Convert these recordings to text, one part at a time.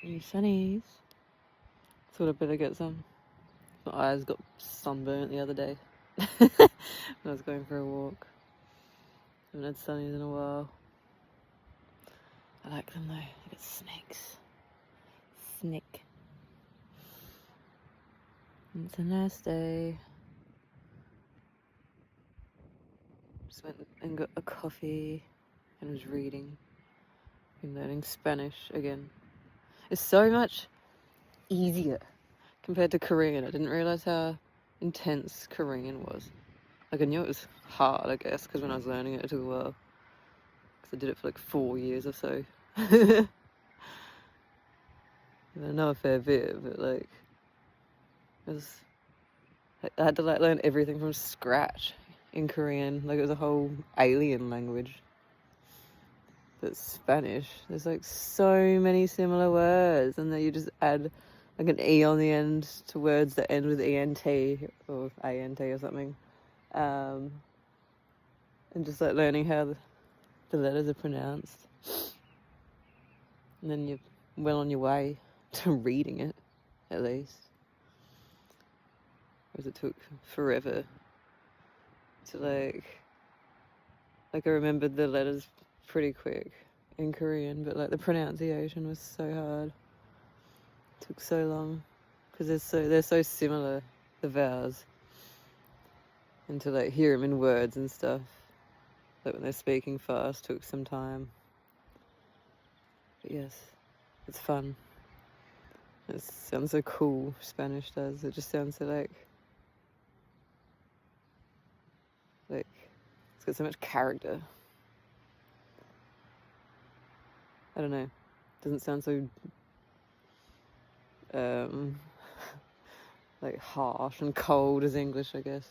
Got new sunnies. Thought I'd better get some. My eyes got sunburnt the other day when I was going for a walk. Haven't had sunnies in a while. I like them though. They got snakes. Snake. It's a nice day. Just went and got a coffee and was reading. Been learning Spanish again. It's so much easier compared to Korean. I didn't realise how intense Korean was. Like, I knew it was hard, I guess, because when I was learning it, it took a while. Because I did it for like 4 years or so. I know a fair bit, but like, I had to like learn everything from scratch in Korean. Like, it was a whole alien language. But Spanish, there's like so many similar words, and then you just add like an E on the end to words that end with ENT or ANT or something. And just like learning how the letters are pronounced. And then you're well on your way to reading it, at least. Whereas it took forever to like I remembered the letters pretty quick in Korean, but like the pronunciation was so hard. It took so long because they're so similar, the vowels, and to like hear them in words and stuff. Like when they're speaking fast, took some time. But yes, it's fun. It sounds so cool. Spanish does. It just sounds so like it's got so much character. I don't know. It doesn't sound so like harsh and cold as English, I guess.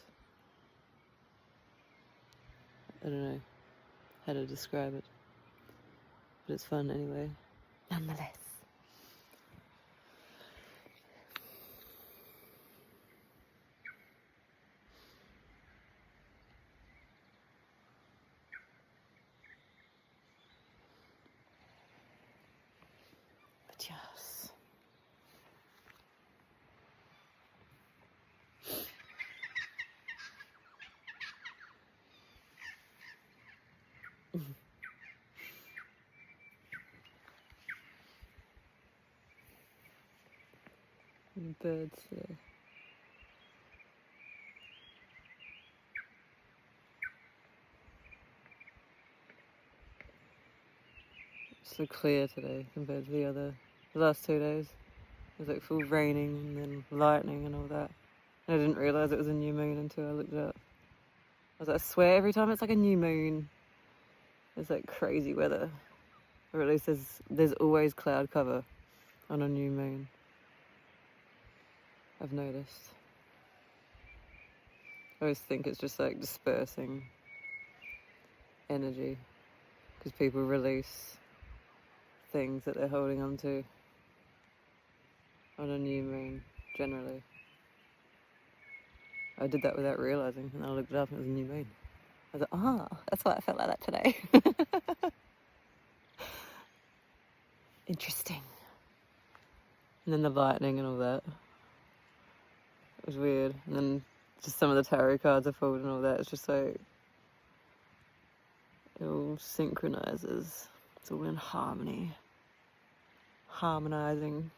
I don't know how to describe it, but it's fun anyway, nonetheless. But yes. And birds there. It's so clear today compared to the last 2 days. It was like full raining and then lightning and all that. And I didn't realise it was a new moon until I looked it up. I was like, I swear every time it's like a new moon, it's like crazy weather. Or at least there's always cloud cover on a new moon. I've noticed. I always think it's just like dispersing energy because people release things that they're holding on to on a new moon, generally. I did that without realising, and then I looked it up and it was a new moon. I was like, that's why I felt like that today. Interesting. And then the lightning and all that. It was weird. And then just some of the tarot cards I pulled and all that. It's just like, it all synchronizes. It's all in harmony. Harmonizing.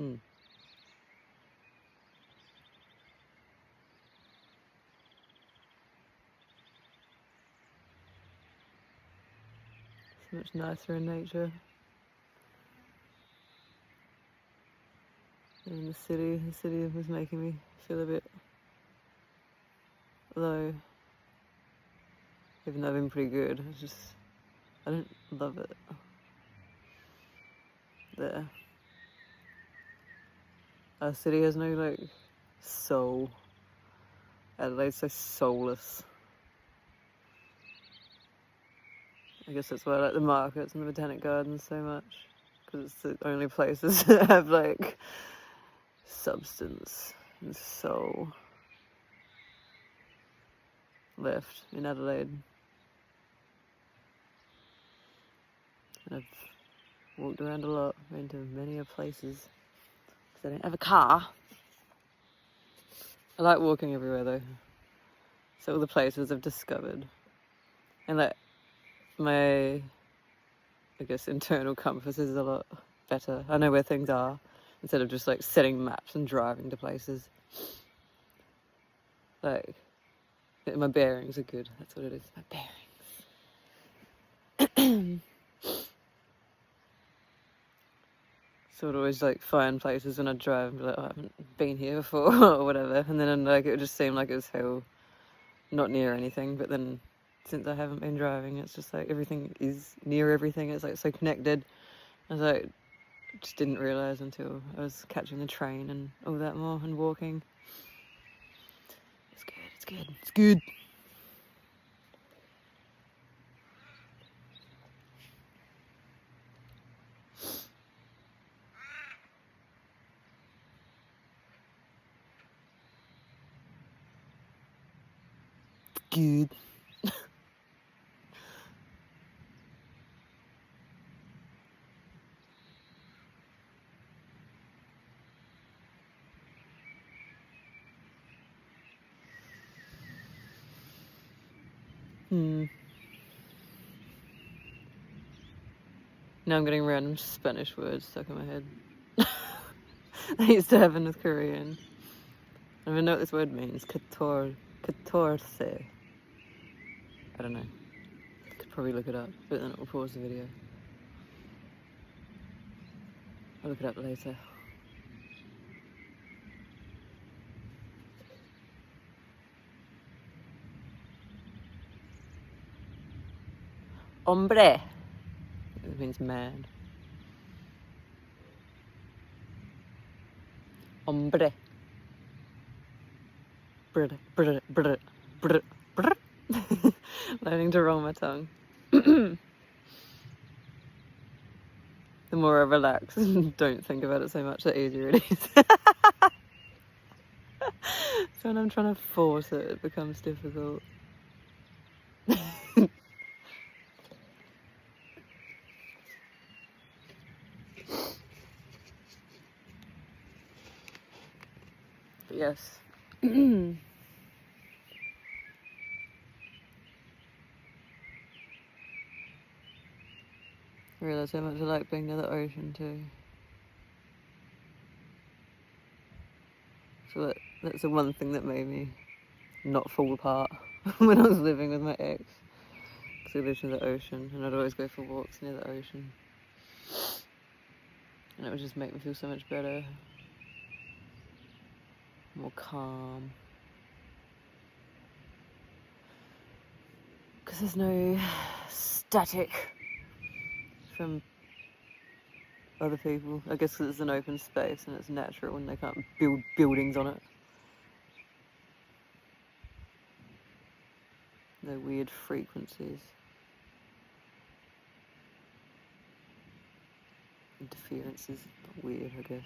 Mm. So much nicer in nature. And in the city was making me feel a bit low. Even though I've been pretty good, I don't love it. There. Our city has no like soul. Adelaide's so soulless. I guess that's why I like the markets and the botanic gardens so much, because it's the only places that have like substance and soul left in Adelaide. And I've walked around a lot, been to many places. Because I don't have a car. I like walking everywhere though. So all the places I've discovered. And like my, I guess, internal compass is a lot better. I know where things are instead of just like setting maps and driving to places. Like, my bearings are good. That's what it is, my bearings. So I'd always like find places when I'd drive and be like, oh, I haven't been here before or whatever. And then like it would just seem like it was hell, not near anything. But then since I haven't been driving, it's just like everything is near everything. It's like so connected. I was like, just didn't realise until I was catching the train and all that more and walking. It's good, it's good, it's good. Good. Now I'm getting random Spanish words stuck in my head. I used to have in with Korean. I don't even know what this word means. Catorce. I don't know. Could probably look it up, but then it will pause the video. I'll look it up later. Hombre. It means man. Hombre. Learning to roll my tongue. The more I relax and don't think about it so much, the easier it is. So when I'm trying to force it, it becomes difficult. But yes. I realise how much I like being near the ocean too. So that's the one thing that made me not fall apart when I was living with my ex. Because we lived near the ocean and I'd always go for walks near the ocean. And it would just make me feel so much better. More calm. Because there's no static from other people. I guess because it's an open space and it's natural and they can't build buildings on it. No weird frequencies. Interferences. Weird, I guess.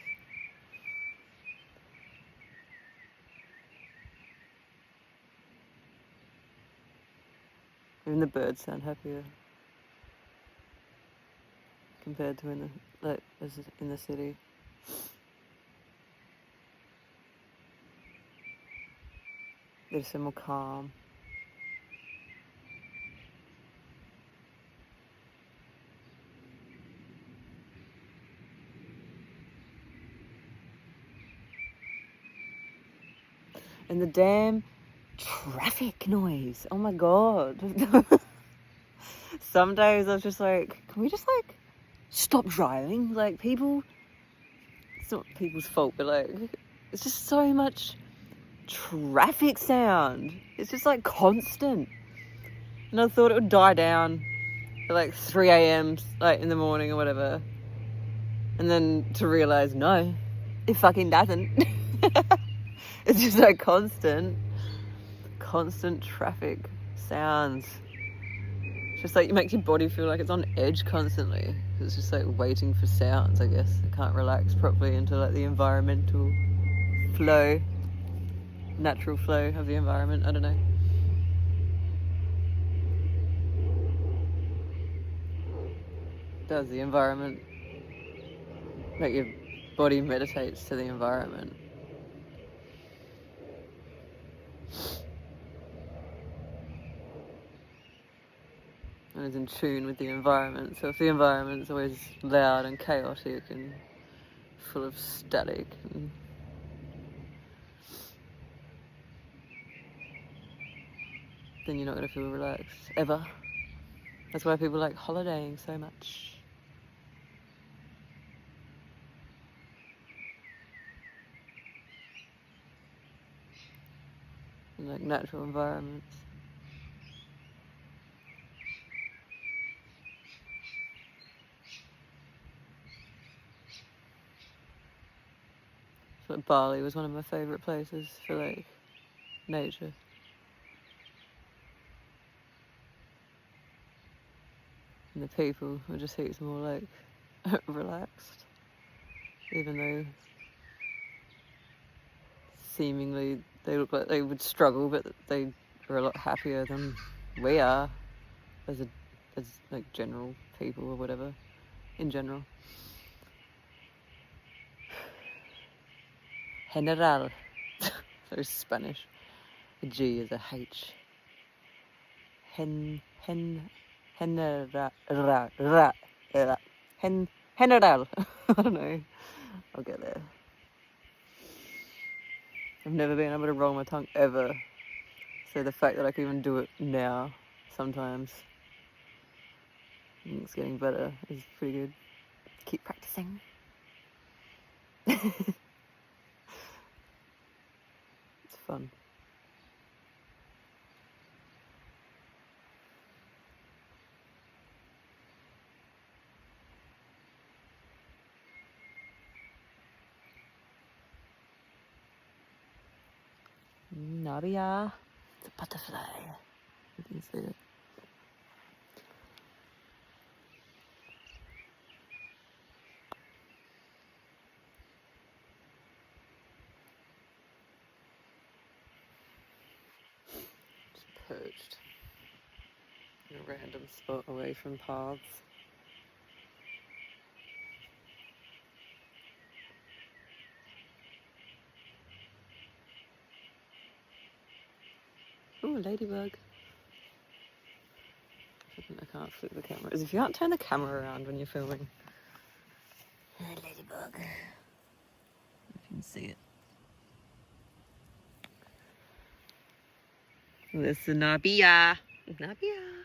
Even the birds sound happier compared to in the city. They're so more calm. And the damn traffic noise. Oh my god. Some days I was just like, can we just like stop driving? Like people, it's not people's fault, but like it's just so much traffic sound. It's just like constant. And I thought it would die down at like 3 a.m. like in the morning or whatever. And then to realise, no, it fucking doesn't. It's just like constant traffic sounds. It's just like it makes your body feel like it's on edge constantly. It's just like waiting for sounds, I guess. It can't relax properly into like the environmental flow, natural flow of the environment. I don't know. does the environment, like your body meditates to the environment. And is in tune with the environment. So if the environment's always loud and chaotic and full of static, and then you're not going to feel relaxed ever. That's why people like holidaying so much. In like natural environments. So like Bali was one of my favourite places for like nature. And the people were just heaps more like relaxed. Even though seemingly they look like they would struggle, but they were a lot happier than we are as like general people or whatever, in general. General. So Spanish. A G is a H. General. I don't know. I'll get there. I've never been able to roll my tongue ever. So the fact that I can even do it now, sometimes, and it's getting better, is pretty good. Keep practicing. It's fun. Nabia. It's a butterfly. You can see it. Just perched in a random spot away from paths. Ooh, ladybug. I can't flip the camera. As if you can't turn the camera around when you're filming. Ladybug. You can see it. This is Nabia. Nabia.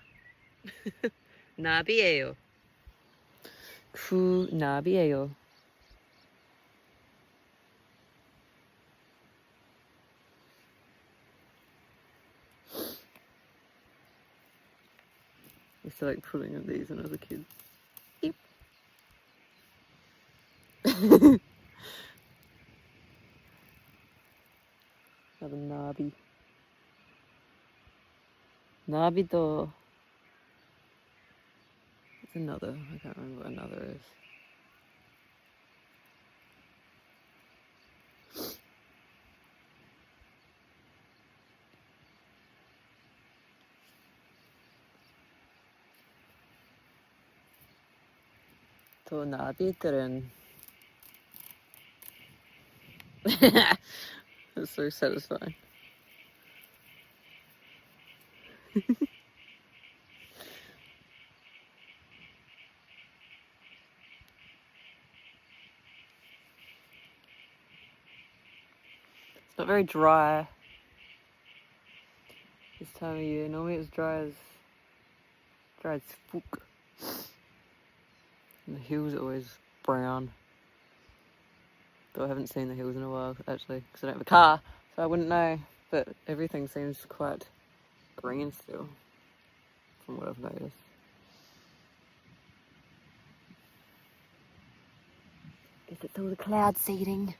Nabieo. Ku Nabieo. I used to like pulling at these when I was a kid. Beep. Another Nabi. Nabito. It's another. I can't remember what another is. 또 나비들은 That's so satisfying. It's not very dry this time of year. Normally it's dry as fuck. And the hills are always brown. Though I haven't seen the hills in a while, actually, because I don't have a car, so I wouldn't know. But everything seems quite green still, from what I've noticed. Guess it's all the cloud seeding.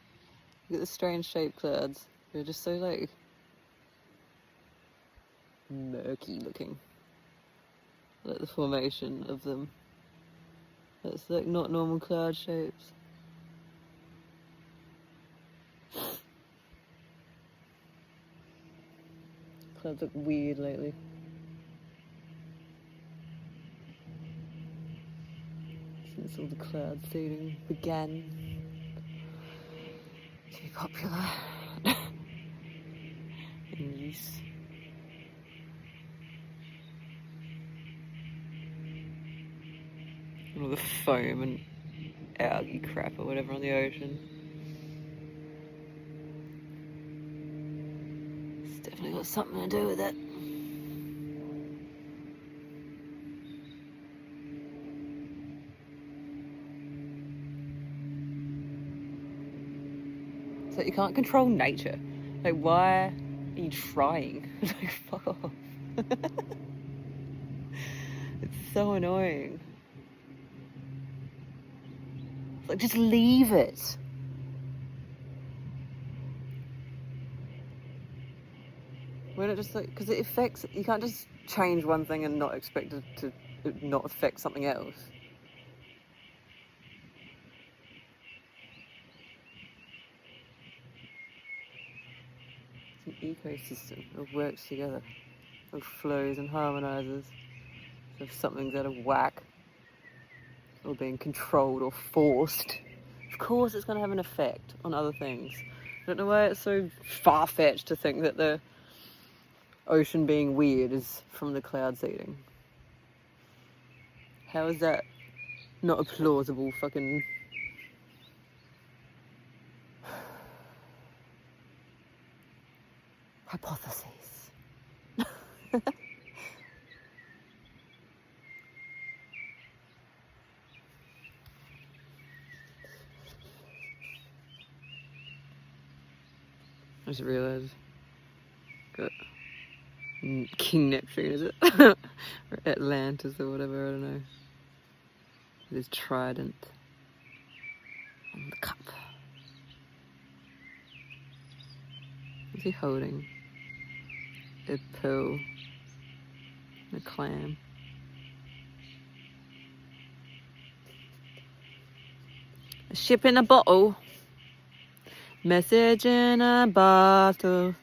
Look at the strange shaped clouds. They're just so, like, murky looking. Like the formation of them. It's like not normal cloud shapes. Clouds look weird lately. since all the cloud seeding began to be popular in use. All the foam and algae crap or whatever on the ocean. It's definitely got something to do with it. So you can't control nature. Like, why are you trying? Like, fuck off. It's so annoying. It's like, just leave it. Why not just, like, because it affects, you can't just change one thing and not expect it to not affect something else. It's an ecosystem. It works together. It flows and harmonizes. So if something's out of whack or being controlled or forced, of course it's going to have an effect on other things. I don't know why it's so far-fetched to think that the ocean being weird is from the cloud seeding. How is that not a plausible fucking hypothesis? I just realised. Got King Neptune, is it? Or Atlantis or whatever, I don't know. With his trident on the cup. What's he holding? A pearl. A clam. A ship in a bottle. Message in a bottle.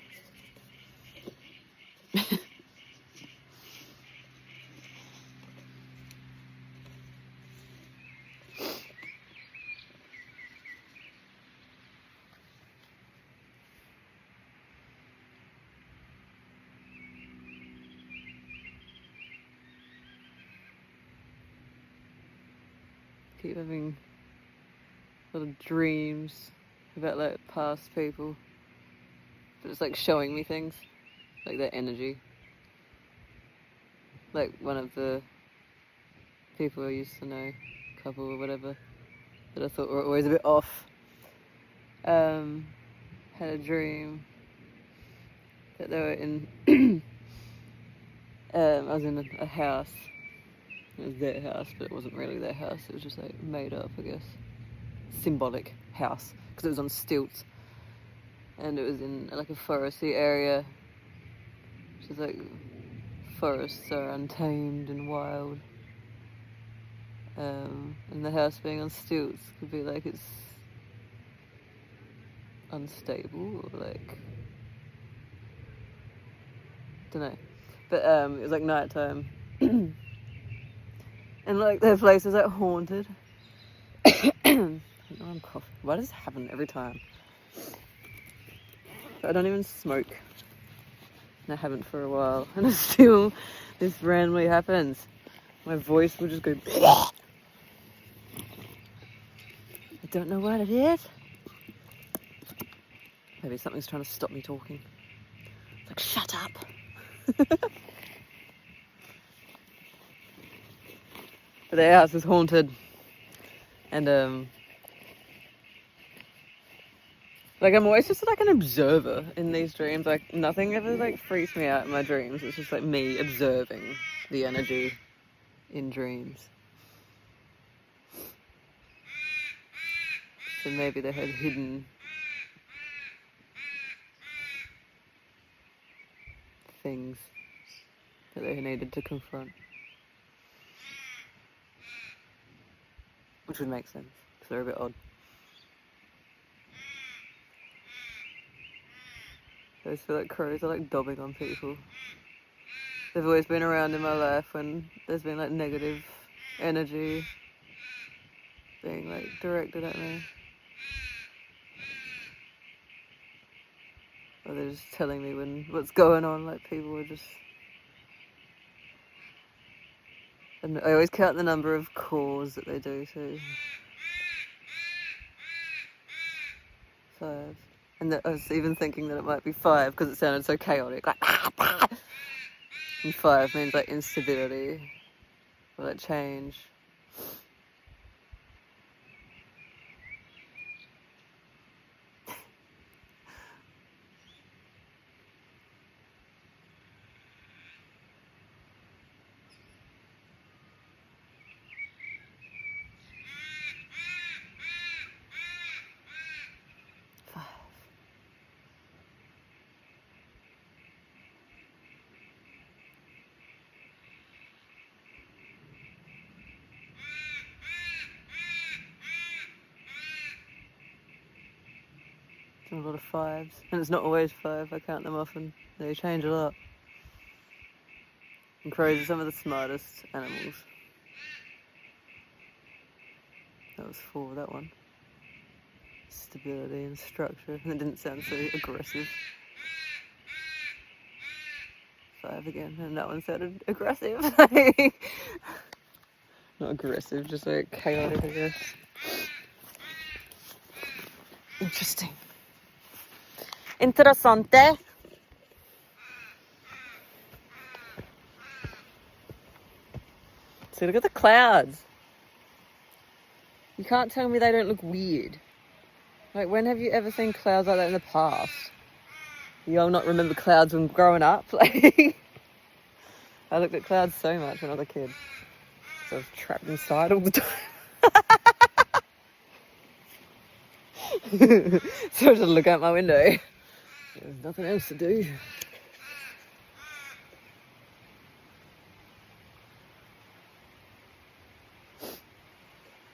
Keep having little dreams about like past people. But it's like showing me things. Like their energy. Like one of the people I used to know, couple or whatever, that I thought were always a bit off. Had a dream that they were in I was in a house. It was their house, but it wasn't really their house. It was just like made up, I guess. Symbolic house, because it was on stilts. And it was in like a foresty area. Which is like, forests are untamed and wild. And the house being on stilts could be like it's unstable or like, don't know. But it was like nighttime. And like their place is like haunted. I'm coughing. Why does this happen every time? I don't even smoke. And I haven't for a while. And still, this randomly happens. My voice will just go. I don't know what it is. Maybe something's trying to stop me talking. It's like, shut up. But their house is haunted. And like I'm always just like an observer in these dreams. Like nothing ever like freaks me out in my dreams. It's just like me observing the energy in dreams. So maybe they had hidden things that they needed to confront. Which would make sense, because they're a bit odd. I always feel like crows are like dobbing on people. They've always been around in my life when there's been like negative energy being like directed at me. Or they're just telling me what's going on, like people are just... And I always count the number of calls that they do, so... 5. And I was even thinking that it might be 5 because it sounded so chaotic, like... And 5 means like instability, or like change. A lot of 5s, and it's not always 5. I count them often. They change a lot. And crows are some of the smartest animals. That was 4, that one. Stability and structure, and it didn't sound so aggressive. 5 again, and that one sounded aggressive. Not aggressive, just like chaotic, I guess. Interesting. Interessante. See, look at the clouds. You can't tell me they don't look weird. Like, when have you ever seen clouds like that in the past? You all not remember clouds when growing up? Like, I looked at clouds so much when I was a kid. So I was trapped inside all the time. So I just look out my window. There's nothing else to do.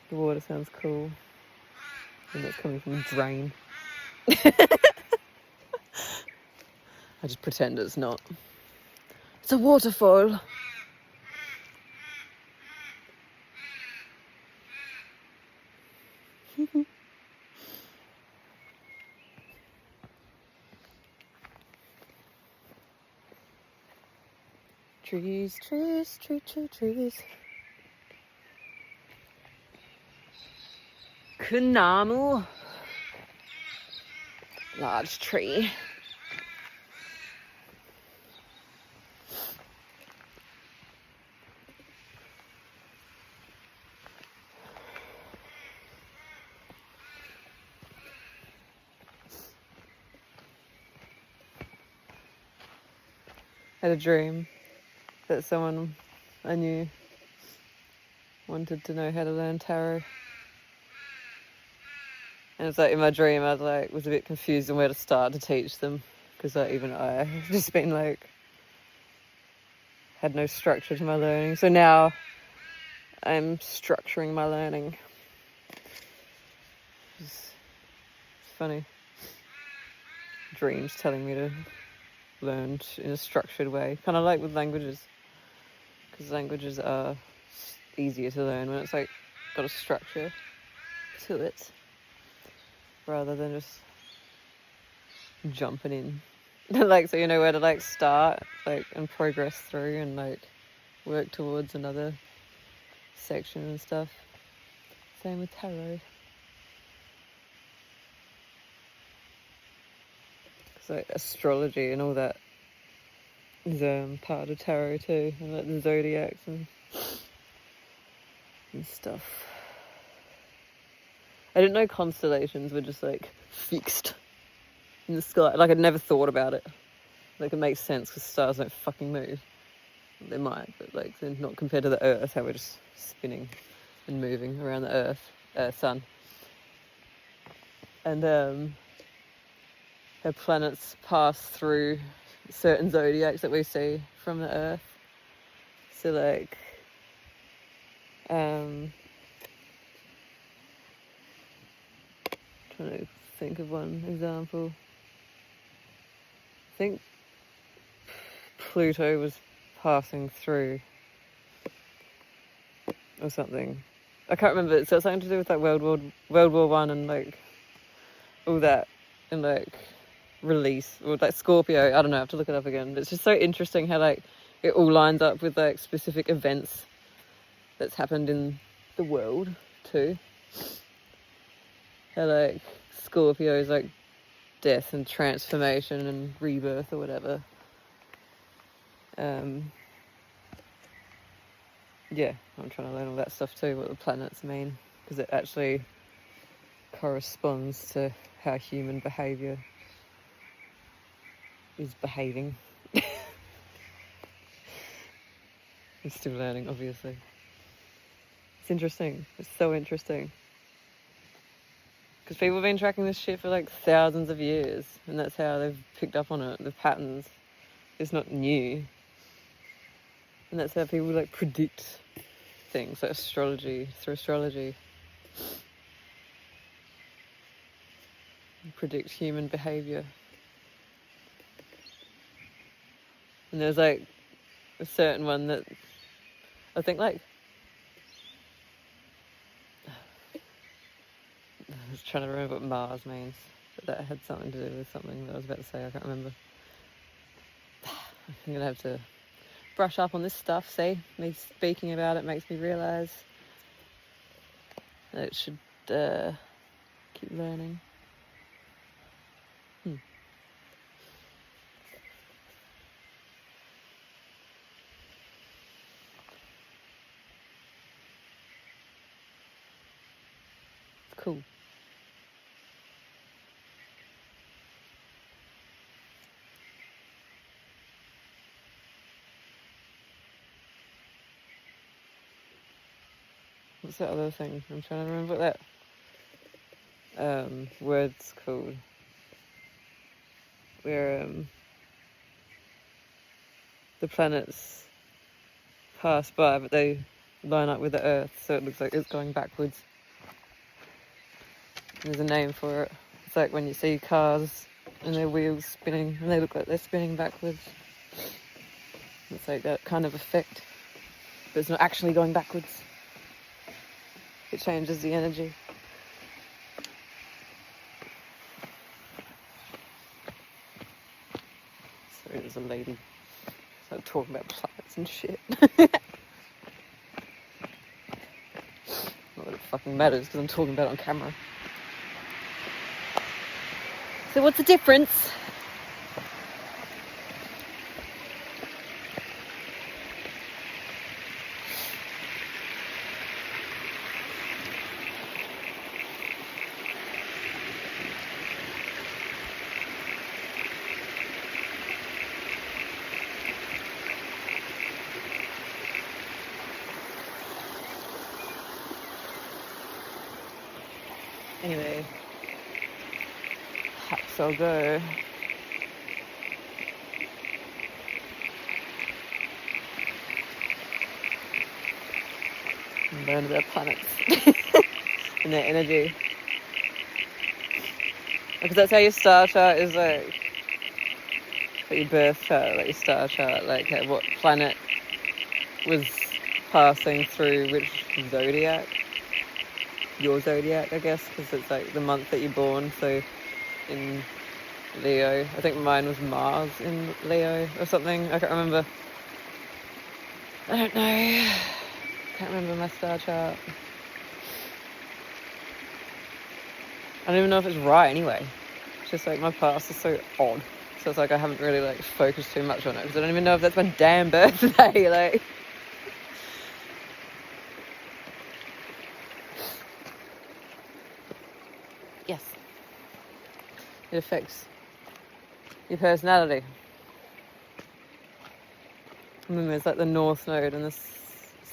The water sounds cool. And it's coming from a drain. I just pretend it's not. It's a waterfall. Trees, trees, trees. Kunamu. Large tree. I had a dream that someone I knew wanted to know how to learn tarot. And it's like in my dream I was a bit confused on where to start to teach them, because even I have just been had no structure to my learning. So now I'm structuring my learning. It's funny. Dreams telling me to learn in a structured way, kind of like with languages, because languages are easier to learn when it's got a structure to it, rather than just jumping in. So you know where to start and progress through and work towards another section and stuff. Same with tarot. So astrology and all that is part of tarot too, and the zodiacs and stuff. I didn't know constellations were just fixed in the sky. I'd never thought about it. It makes sense because stars don't fucking move. They might, but they're not compared to the Earth, how we're just spinning and moving around the sun. And how planets pass through certain zodiacs that we see from the Earth. So trying to think of one example. I think Pluto was passing through or something I can't remember. It's got something to do with like World War I and like all that, and like release or like Scorpio. I don't know. I have to look it up again. But it's just so interesting how like it all lines up with like specific events that's happened in the world too. How like Scorpio is like death and transformation and rebirth or whatever. Yeah, I'm trying to learn all that stuff too, what the planets mean, because it actually corresponds to how human behaviour is behaving. I'm still learning, obviously. It's interesting. It's so interesting. Because people have been tracking this shit for like thousands of years, and that's how they've picked up on it. The patterns. It's not new. And that's how people like predict things, like astrology, through astrology. Predict human behaviour. And there's like a certain one that I think like I was trying to remember what Mars means, but that had something to do with something that I was about to say. I can't remember. I'm gonna have to brush up on this stuff. See, me speaking about it makes me realise that it should keep learning. It's cool. What's that other thing? I'm trying to remember what that word's called. Where the planets pass by, but they line up with the Earth, so it looks like it's going backwards. There's a name for it. It's like when you see cars and their wheels spinning, and they look like they're spinning backwards. It's like that kind of effect, but it's not actually going backwards. It changes the energy. Sorry, there's a lady like talking about planets and shit. Not that it fucking matters because I'm talking about it on camera. So what's the difference? Anyway, perhaps I'll go. And learn about planets and their energy. Because that's how your star chart is like your birth chart, like your star chart, like what planet was passing through which zodiac. Your zodiac, I guess, because it's like the month that you're born. So in Leo, I think mine was Mars in Leo or something. I can't remember. I don't know. Can't remember my star chart. I don't even know if it's right anyway. It's just like my past is so odd. So it's like I haven't really like focused too much on it because I don't even know if that's my damn birthday. Like, yes, it affects your personality. And then there's like the north node and the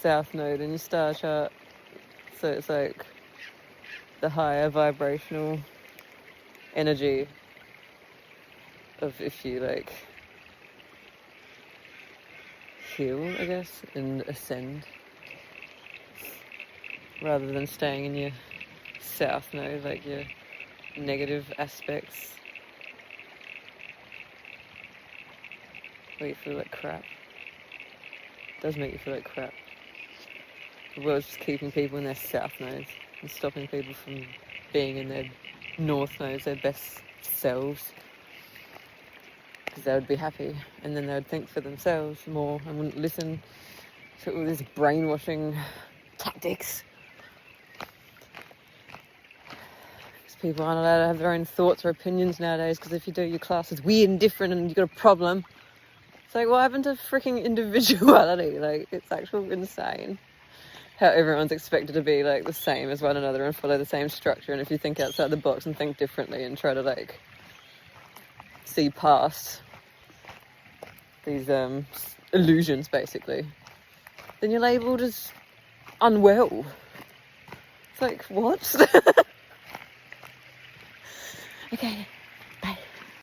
south node in your star chart. So it's like the higher vibrational energy of if you like heal, I guess, and ascend rather than staying in your south node, like your negative aspects where you feel like crap. It does make you feel like crap. The world's just keeping people in their south nodes and stopping people from being in their north nodes, their best selves. Because they would be happy, and then they would think for themselves more and wouldn't listen to all these brainwashing tactics. Because people aren't allowed to have their own thoughts or opinions nowadays, because if you do, your class is weird and different and you've got a problem. It's like, what happened to freaking individuality? Like, it's actually insane how everyone's expected to be like the same as one another and follow the same structure, and if you think outside the box and think differently and try to like see past these illusions basically, then you're labelled as unwell. It's like, what? Okay,